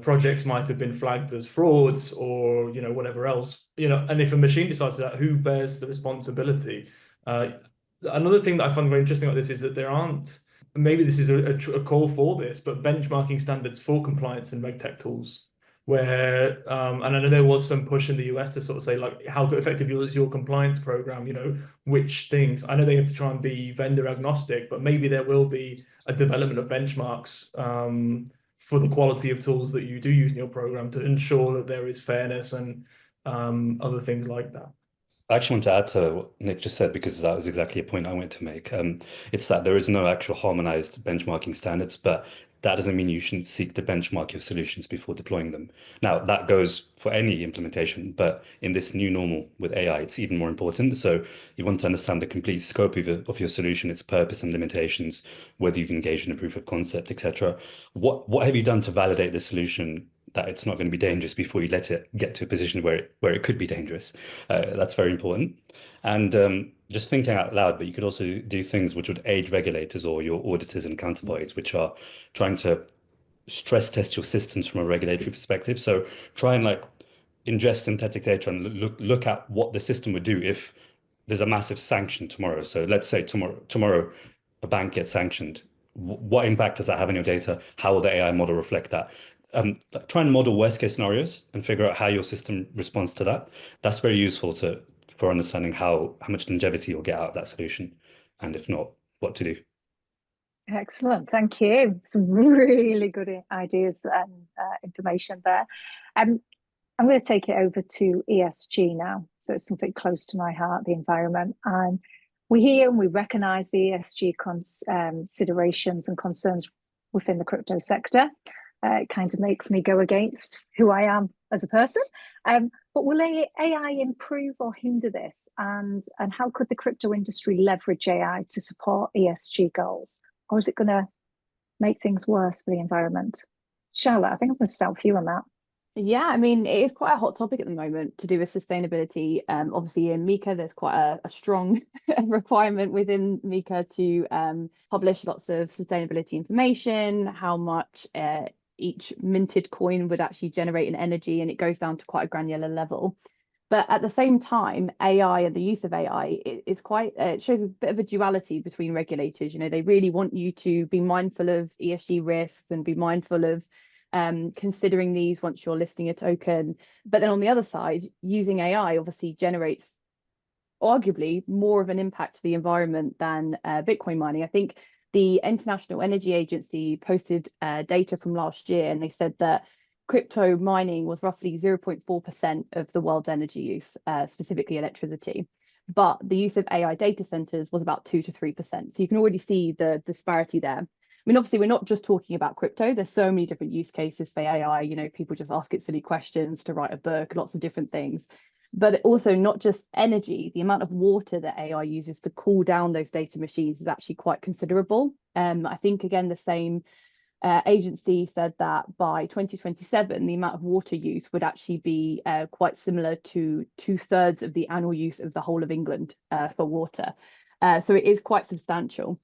projects might have been flagged as frauds or whatever else, and if a machine decides that, who bears the responsibility? Another thing that I find very interesting about this is that there aren't, maybe this is a call for this, but benchmarking standards for compliance and RegTech tools, where and I know there was some push in the US to sort of say, like, how effective is your compliance program, which things. I know they have to try and be vendor agnostic, but maybe there will be a development of benchmarks for the quality of tools that you do use in your program to ensure that there is fairness and other things like that. I actually want to add to what Nick just said, because that was exactly a point I wanted to make. It's that there is no actual harmonized benchmarking standards, but that doesn't mean you shouldn't seek to benchmark your solutions before deploying them. Now, that goes for any implementation, but in this new normal with AI, it's even more important. So you want to understand the complete scope of your solution, its purpose and limitations, whether you've engaged in a proof of concept, etc. What have you done to validate the solution that it's not going to be dangerous before you let it get to a position where it could be dangerous? That's very important. And just thinking out loud, but you could also do things which would aid regulators or your auditors and counterparties, which are trying to stress test your systems from a regulatory perspective. So try and ingest synthetic data and look at what the system would do if there's a massive sanction tomorrow. So let's say tomorrow a bank gets sanctioned. What impact does that have on your data? How will the AI model reflect that? Try and model worst case scenarios and figure out how your system responds to that. That's very useful for understanding how much longevity you'll get out of that solution, and if not, what to do. Excellent, thank you. Some really good ideas and information there. I'm going to take it over to ESG now. So it's something close to my heart, the environment. And we hear and we recognise the ESG considerations and concerns within the crypto sector. It kind of makes me go against who I am as a person. But will AI improve or hinder this? And how could the crypto industry leverage AI to support ESG goals? Or is it going to make things worse for the environment? Charlotte, I think I'm going to start with you on that. Yeah, I mean, it is quite a hot topic at the moment to do with sustainability. Obviously, in MiCA, there's quite a strong requirement within MiCA to publish lots of sustainability information, how much each minted coin would actually generate in energy, and it goes down to quite a granular level. But at the same time, AI and the use of AI is quite, it shows a bit of a duality between regulators. You know, they really want you to be mindful of ESG risks and be mindful of considering these once you're listing a token. But then on the other side, using AI obviously generates arguably more of an impact to the environment than Bitcoin mining. I think the International Energy Agency posted data from last year, and they said that crypto mining was roughly 0.4% of the world's energy use, specifically electricity. But the use of AI data centers was about 2 to 3%. So you can already see the disparity there. I mean, obviously, we're not just talking about crypto. There's so many different use cases for AI. You know, people just ask it silly questions to write a book, lots of different things. But also not just energy, the amount of water that AI uses to cool down those data machines is actually quite considerable. I think, again, the same agency said that by 2027, the amount of water use would actually be quite similar to 2/3 of the annual use of the whole of England for water. So it is quite substantial.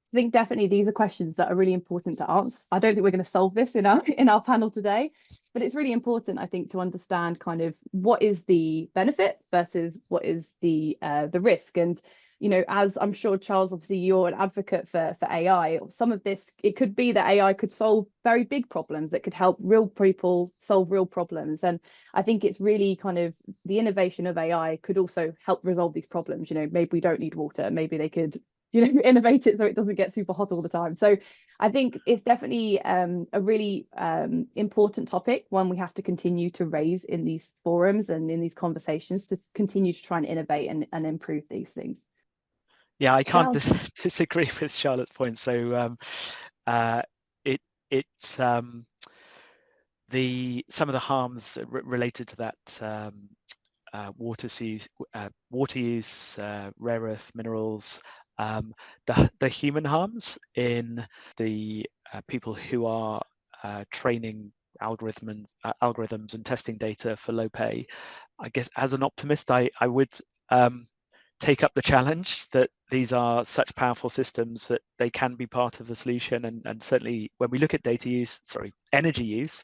So I think definitely these are questions that are really important to answer. I don't think we're going to solve this in our panel today, but it's really important, I think, to understand kind of what is the benefit versus what is the risk. And you know, as I'm sure, Charles, obviously you're an advocate for AI. Some of this, it could be that AI could solve very big problems. It could help real people solve real problems. And I think it's really kind of the innovation of AI could also help resolve these problems. You know, maybe we don't need water. Maybe they could, you know, innovate it so it doesn't get super hot all the time. So I think it's definitely a really important topic, one we have to continue to raise in these forums and in these conversations to continue to try and innovate and improve these things. Yeah, I can't disagree with Charlotte's point. So some of the harms related to that water use, rare earth minerals, the human harms in the people who are training algorithms and testing data for low pay. I guess as an optimist, I would take up the challenge that these are such powerful systems that they can be part of the solution. And certainly when we look at energy use,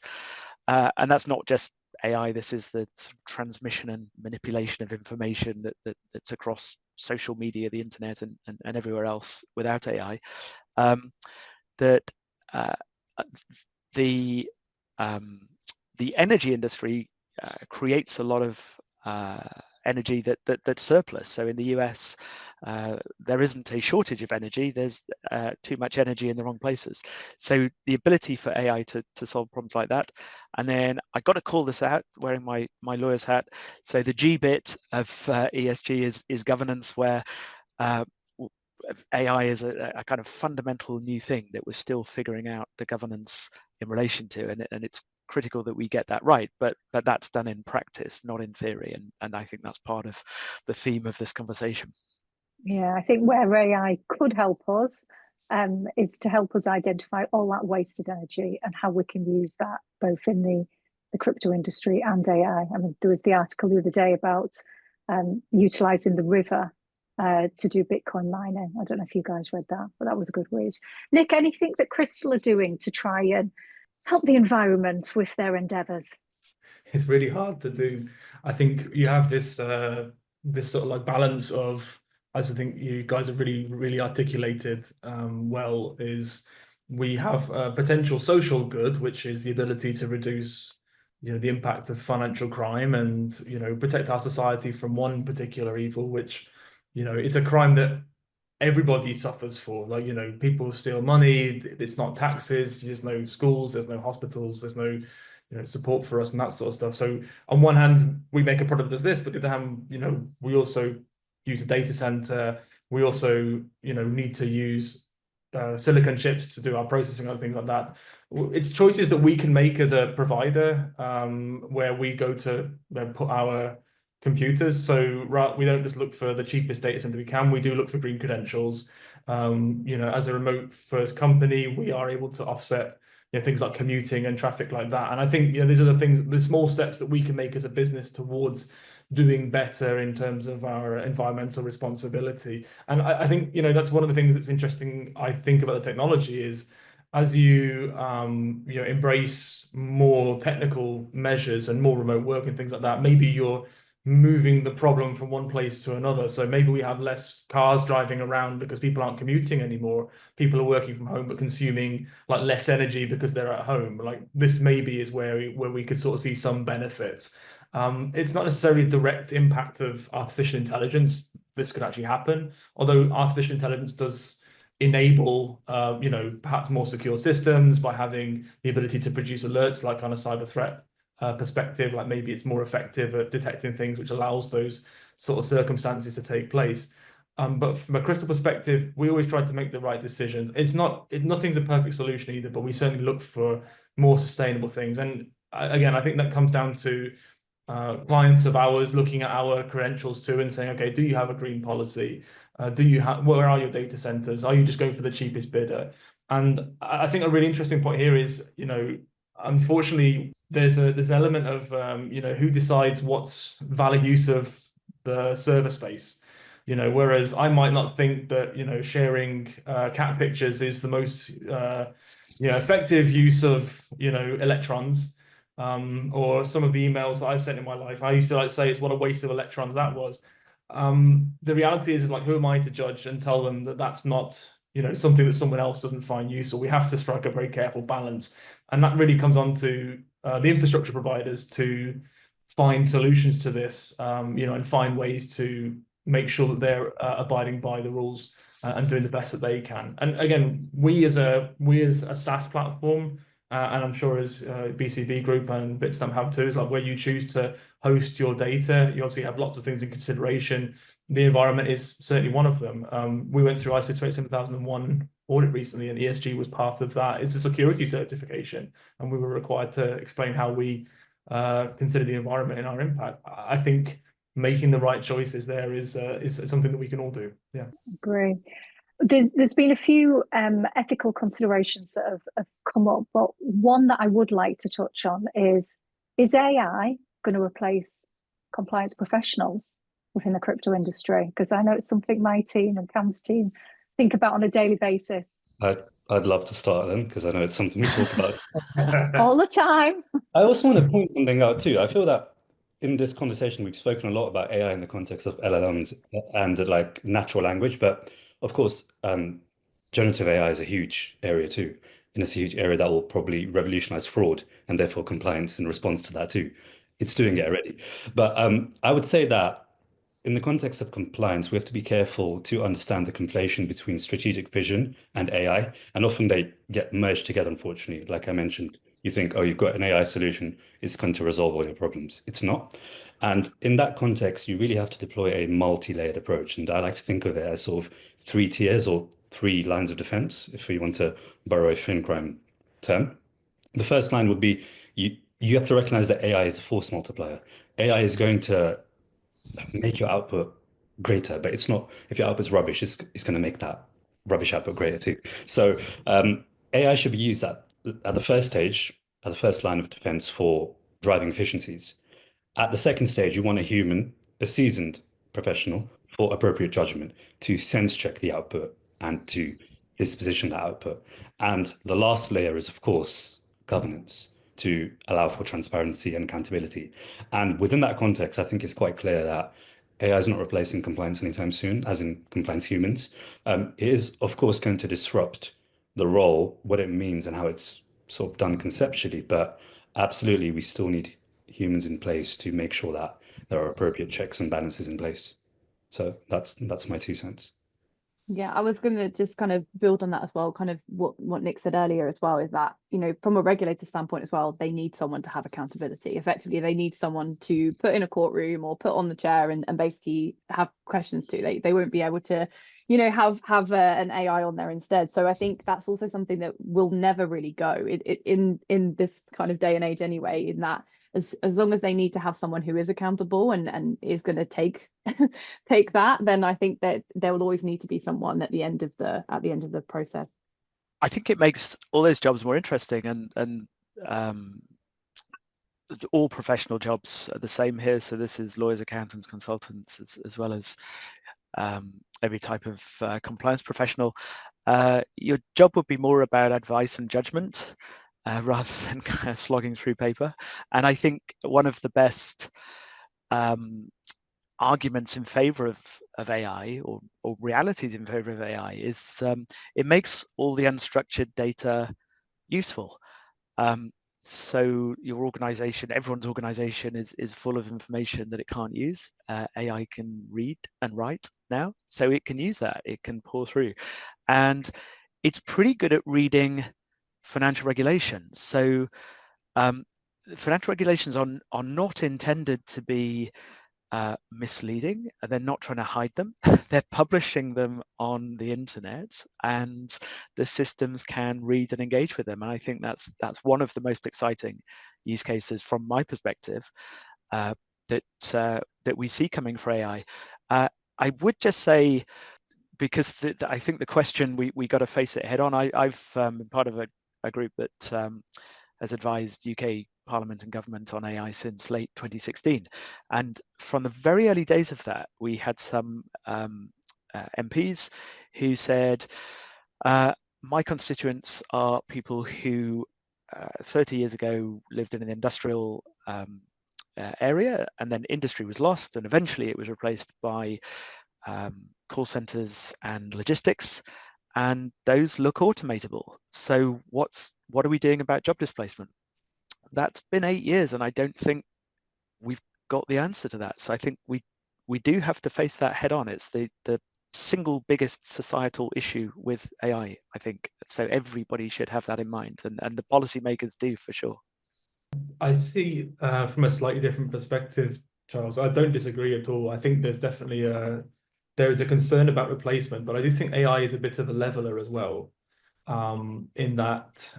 and that's not just AI, this is the sort of transmission and manipulation of information that's across social media, the internet, and everywhere else without AI. The energy industry creates a lot of energy that's surplus. So in the US, there isn't a shortage of energy. There's too much energy in the wrong places. So the ability for AI to solve problems like that. And then I got to call this out, wearing my lawyer's hat. So the G bit of ESG is governance, where AI is a kind of fundamental new thing that we're still figuring out the governance in relation to, and it's critical that we get that right, but that's done in practice, not in theory, and I think that's part of the theme of this conversation. Yeah, I think where AI could help us is to help us identify all that wasted energy and how we can use that both in the crypto industry and AI. I mean, there was the article the other day about utilizing the river to do Bitcoin mining. I don't know if you guys read that, but that was a good read. Nick, anything that Crystal are doing to try and help the environment with their endeavours? it's really hard to do. I think you have this this sort of like balance of, as I think you guys have really articulated well, is we have a potential social good, which is the ability to reduce, you know, the impact of financial crime and, you know, protect our society from one particular evil, which, you know, it's a crime that everybody suffers for. Like, you know, people steal money, it's not taxes, there's no schools, there's no hospitals, there's no, you know, support for us and that sort of stuff. So on one hand, we make a product that does this, but on the other hand, you know, we also use a data center. We also, you know, need to use silicon chips to do our processing and things like that. It's choices that we can make as a provider, where we go to put our computers. So we don't just look for the cheapest data center we can. We do look for green credentials. You know, as a remote first company, we are able to offset, you know, things like commuting and traffic like that. And I think, you know, these are the things, the small steps that we can make as a business towards doing better in terms of our environmental responsibility. And I think, you know, that's one of the things that's interesting, I think, about the technology is, as you you know, embrace more technical measures and more remote work and things like that, maybe you're moving the problem from one place to another. So maybe we have less cars driving around because people aren't commuting anymore. People are working from home but consuming like less energy because they're at home. Like, this maybe is where we could sort of see some benefits. It's not necessarily a direct impact of artificial intelligence. This could actually happen, although artificial intelligence does enable, you know, perhaps more secure systems by having the ability to produce alerts, like on a cyber threat perspective. Like, maybe it's more effective at detecting things, which allows those sort of circumstances to take place. But from a Crystal perspective, we always try to make the right decisions. Nothing's a perfect solution either, but we certainly look for more sustainable things. And again, I think that comes down to clients of ours looking at our credentials too and saying, okay, do you have a green policy? Where are your data centers? Are you just going for the cheapest bidder? And I think a really interesting point here is, you know, unfortunately, there's an element of, you know, who decides what's valid use of the server space. You know, whereas I might not think that, you know, sharing cat pictures is the most, you know, effective use of, you know, electrons. Or some of the emails that I've sent in my life, I used to like say, it's what a waste of electrons that was. The reality is like, who am I to judge and tell them that that's not, you know, something that someone else doesn't find useful? We have to strike a very careful balance, and that really comes on to the infrastructure providers to find solutions to this, you know, and find ways to make sure that they're abiding by the rules and doing the best that they can. And again, we as a SaaS platform, and I'm sure as BCB Group and Bitstamp have too, is like where you choose to host your data, you obviously have lots of things in consideration. The environment is certainly one of them. We went through ISO 27001 audit recently, and ESG was part of that. It's a security certification, and we were required to explain how we consider the environment and our impact. I think making the right choices there is something that we can all do. Yeah. Great. There's been a few ethical considerations that have come up, but one that I would like to touch on is AI going to replace compliance professionals within the crypto industry? Because I know it's something my team and Cam's team think about on a daily basis. I'd love to start then, because I know it's something we talk about all the time. I also want to point something out too. I feel that in this conversation, we've spoken a lot about AI in the context of LLMs and like natural language, but of course, generative AI is a huge area too. And it's a huge area that will probably revolutionize fraud and therefore compliance in response to that too. It's doing it already. But I would say that in the context of compliance, we have to be careful to understand the conflation between strategic vision and AI. And often they get merged together, unfortunately. Like I mentioned, you think, oh, you've got an AI solution, it's going to resolve all your problems. It's not. And in that context, you really have to deploy a multi-layered approach. And I like to think of it as sort of 3 tiers or 3 lines of defense, if we want to borrow a fin crime term. The first line would be you have to recognize that AI is a force multiplier. AI is going to make your output greater, but it's not, if your output's rubbish, it's going to make that rubbish output greater too. So AI should be used at the first stage, at the first line of defense for driving efficiencies. At the second stage, you want a human, a seasoned professional for appropriate judgment to sense check the output and to disposition that output. And the last layer is, of course, governance. to allow for transparency and accountability. And within that context, I think it's quite clear that AI is not replacing compliance anytime soon, as in compliance humans. It is, of course, going to disrupt the role, what it means and how it's sort of done conceptually, but absolutely, we still need humans in place to make sure that there are appropriate checks and balances in place. So that's my 2 cents. Yeah, I was going to just kind of build on that as well, kind of what Nick said earlier as well, is that, you know, from a regulator standpoint as well, they need someone to have accountability. Effectively, they need someone to put in a courtroom or put on the chair and basically have questions to. They won't be able to, you know, have an AI on there instead. So I think that's also something that will never really go in this kind of day and age anyway, in that as long as they need to have someone who is accountable and is going to take that, then I think that there will always need to be someone at the end of the process. I think it makes all those jobs more interesting, and all professional jobs are the same here. So this is lawyers, accountants, consultants, as well as every type of compliance professional. Your job would be more about advice and judgment rather than kind of slogging through paper. And I think one of the best arguments in favor of AI, or realities in favor of AI, is it makes all the unstructured data useful. So your organization, everyone's organization is full of information that it can't use. AI can read and write now, so it can use that, it can pour through. And it's pretty good at reading financial regulations. So financial regulations are not intended to be misleading. They're not trying to hide them. They're publishing them on the internet, and the systems can read and engage with them. And I think that's one of the most exciting use cases from my perspective that we see coming for AI. I would just say, because I think the question, we got to face it head on. I've been part of a group that has advised UK Parliament and government on AI since late 2016. And from the very early days of that, we had some MPs who said, my constituents are people who 30 years ago lived in an industrial area, and then industry was lost, and eventually it was replaced by call centers and logistics, and those look automatable. So what are we doing about job displacement? That's been 8 years, and I don't think we've got the answer to that. So I think we do have to face that head on. It's the single biggest societal issue with AI, I think. So everybody should have that in mind, and the policymakers do, for sure. I see from a slightly different perspective, Charles. I don't disagree at all. I think there's definitely there is a concern about replacement, but I do think AI is a bit of a leveler as well, in that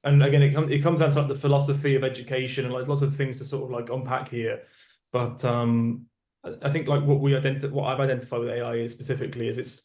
and again, it comes down to like the philosophy of education and like lots of things to sort of like unpack here. But I think like what I've identified with AI specifically is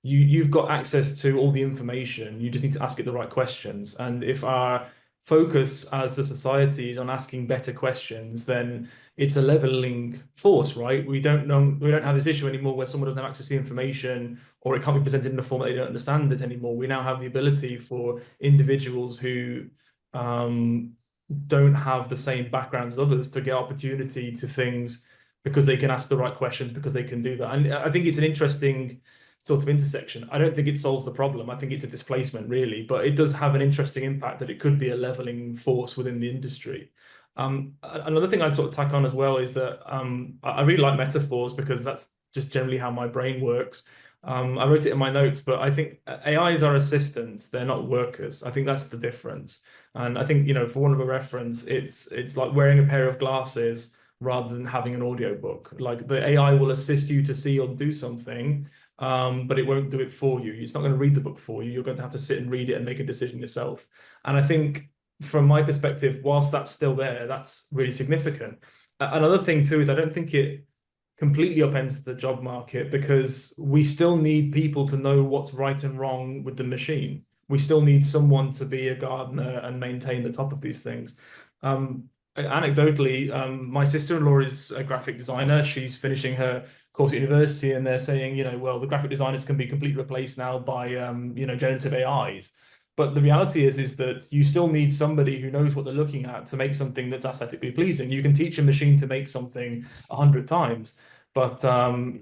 you've got access to all the information. You just need to ask it the right questions. And if our focus as a society is on asking better questions, then it's a leveling force, right? We don't have this issue anymore where someone doesn't have access to the information, or it can't be presented in a form that they don't understand it anymore. We now have the ability for individuals who don't have the same backgrounds as others to get opportunity to things because they can ask the right questions, because they can do that. And I think it's an interesting sort of intersection. I don't think it solves the problem. I think it's a displacement, really, but it does have an interesting impact that it could be a leveling force within the industry. Another thing I'd sort of tack on as well is that I really like metaphors, because that's just generally how my brain works. I wrote it in my notes, but I think AIs are assistants, they're not workers. I think that's the difference. And I think, you know, for one of a reference, it's like wearing a pair of glasses rather than having an audiobook. Like the AI will assist you to see or do something, but it won't do it for you. It's not going to read the book for you. You're going to have to sit and read it and make a decision yourself. And I think from my perspective, whilst that's still there, that's really significant. Another thing too is I don't think it completely upends the job market, because we still need people to know what's right and wrong with the machine. We still need someone to be a gardener and maintain the top of these things. Anecdotally, my sister-in-law is a graphic designer. She's finishing her course at university, and they're saying, you know, well, the graphic designers can be completely replaced now by, you know, generative AIs. But the reality is that you still need somebody who knows what they're looking at to make something that's aesthetically pleasing. You can teach a machine to make something 100 times, but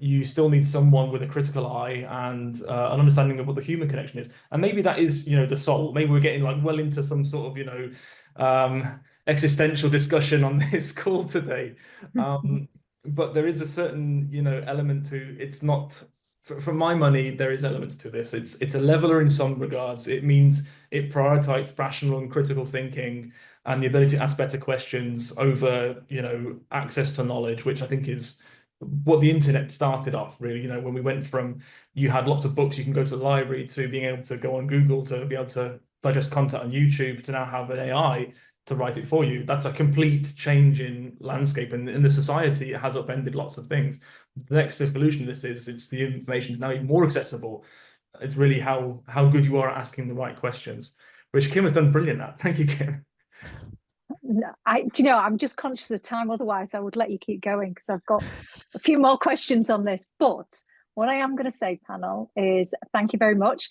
you still need someone with a critical eye and an understanding of what the human connection is. And maybe that is, the soul. Maybe we're getting like well into some sort of, existential discussion on this call today. But there is a certain, element to it's not. For my money, there is elements to this. It's a leveler in some regards. It means it prioritizes rational and critical thinking and the ability to ask better questions over, access to knowledge, which I think is what the internet started off, really. When we went from you had lots of books, you can go to the library, to being able to go on Google, to be able to digest content on YouTube, to now have an AI to write it for you. That's a complete change in landscape, and in the society, it has upended lots of things. The next evolution of this is it's the information is now even more accessible. It's really how good you are at asking the right questions, which Kim has done brilliant at. Thank you, Kim. I'm just conscious of time. Otherwise, I would let you keep going because I've got a few more questions on this. But what I am going to say, panel, is thank you very much.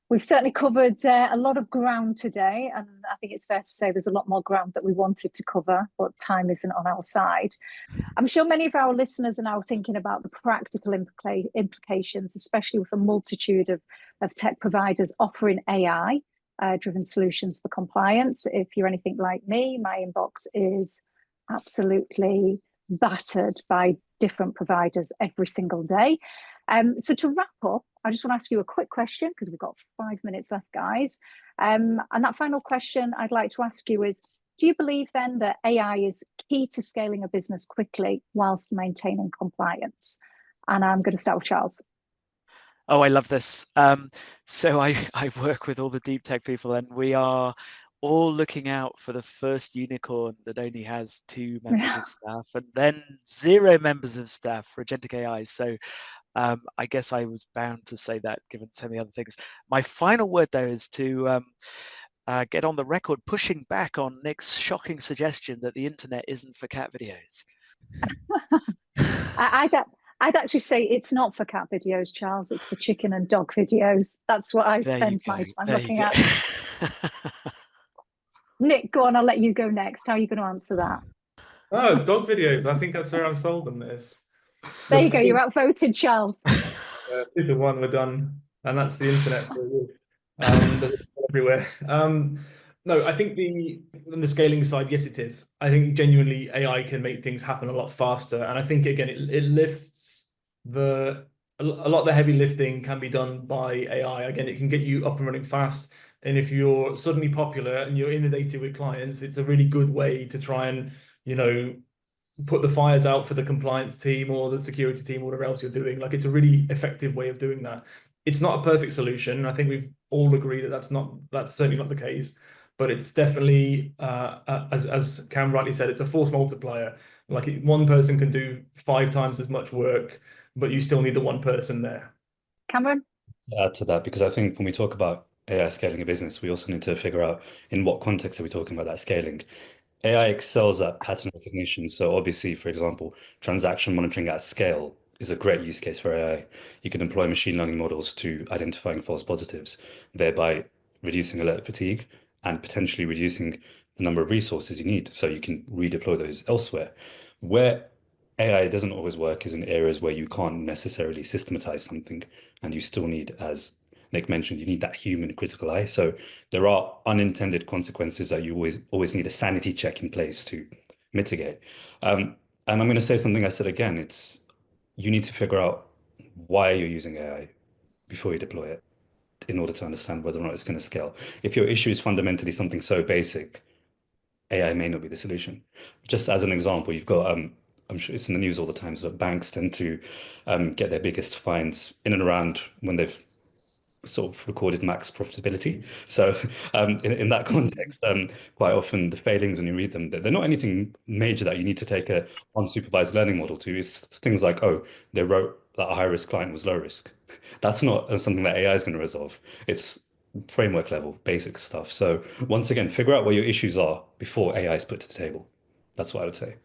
We've certainly covered a lot of ground today, and I think it's fair to say there's a lot more ground that we wanted to cover, but time isn't on our side. I'm sure many of our listeners are now thinking about the practical implications, especially with a multitude of tech providers offering AI driven solutions for compliance. If you're anything like me, my inbox is absolutely battered by different providers every single day. So to wrap up, I just want to ask you a quick question because we've got 5 minutes left, guys. And that final question I'd like to ask you is, do you believe then that AI is key to scaling a business quickly whilst maintaining compliance? And I'm going to start with Charles. Oh, I love this. So I work with all the deep tech people, and we are all looking out for the first unicorn that only has 2 members of staff and then 0 members of staff for agentic AI. So I guess I was bound to say that given so many other things. My final word, though, is to get on the record pushing back on Nick's shocking suggestion that the internet isn't for cat videos. I'd actually say it's not for cat videos, Charles. It's for chicken and dog videos. That's what I spend my time looking at. Nick, go on. I'll let you go next. How are you going to answer that? Oh, dog videos. I think that's where I'm sold on this. There you go. You're outvoted, Charles. 2-1, we're done. And that's the internet for you. There's everywhere. No, I think on the scaling side, yes, it is. I think genuinely AI can make things happen a lot faster. And I think, again, it lifts a lot of the heavy lifting can be done by AI. Again, it can get you up and running fast. And if you're suddenly popular and you're inundated with clients, it's a really good way to try and, put the fires out for the compliance team or the security team or whatever else you're doing. Like, it's a really effective way of doing that. It's not a perfect solution. I think we've all agreed that that's certainly not the case, but it's definitely, as Cam rightly said, it's a force multiplier. Like, one person can do 5 times as much work, but you still need the one person there. Cameron? To add to that, because I think when we talk about AI scaling a business, we also need to figure out in what context are we talking about that scaling. AI excels at pattern recognition. So obviously, for example, transaction monitoring at scale is a great use case for AI. You can employ machine learning models to identifying false positives, thereby reducing alert fatigue and potentially reducing the number of resources you need. So you can redeploy those elsewhere. Where AI doesn't always work is in areas where you can't necessarily systematize something, and you still need, as Nick mentioned, you need that human critical eye. So there are unintended consequences that you always need a sanity check in place to mitigate. And I'm going to say something I said again. It's you need to figure out why you're using AI before you deploy it in order to understand whether or not it's going to scale. If your issue is fundamentally something so basic, AI may not be the solution. Just as an example, you've got I'm sure it's in the news all the time, so banks tend to get their biggest fines in and around when they've sort of recorded max profitability. So in that context, quite often the failings when you read them, they're not anything major that you need to take a unsupervised learning model to. It's things like, oh, they wrote that a high risk client was low risk. That's not something that AI is going to resolve. It's framework level, basic stuff. So once again, figure out where your issues are before AI is put to the table. That's what I would say.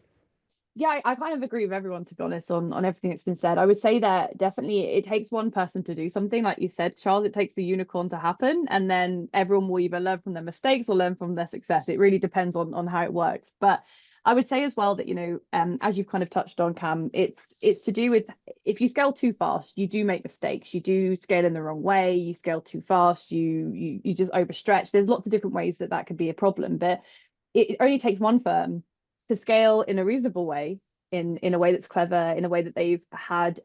Yeah, I kind of agree with everyone, to be honest, on everything that's been said. I would say that definitely it takes one person to do something, like you said, Charles. It takes the unicorn to happen, and then everyone will either learn from their mistakes or learn from their success. It really depends on how it works. But I would say as well that, you know, as you've kind of touched on, Cam, it's to do with, if you scale too fast, you do make mistakes. You do scale in the wrong way. You scale too fast. You just overstretch. There's lots of different ways that could be a problem, but it only takes one firm to scale in a reasonable way, in a way that's clever, in a way that they've had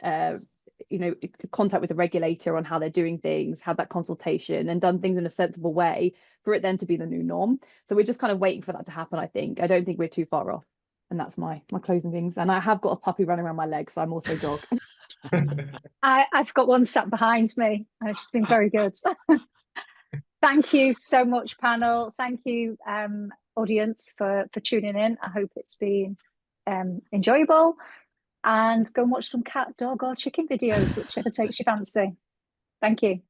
you know, contact with the regulator on how they're doing things, had that consultation and done things in a sensible way, for it then to be the new norm. So we're just kind of waiting for that to happen, I think. I don't think we're too far off. And that's my closing things. And I have got a puppy running around my leg, so I'm also dog. I've got one sat behind me, and she's been very good. Thank you so much, panel. Thank you, audience, for tuning in. I hope it's been enjoyable, and go and watch some cat, dog or chicken videos, whichever takes your fancy. Thank you.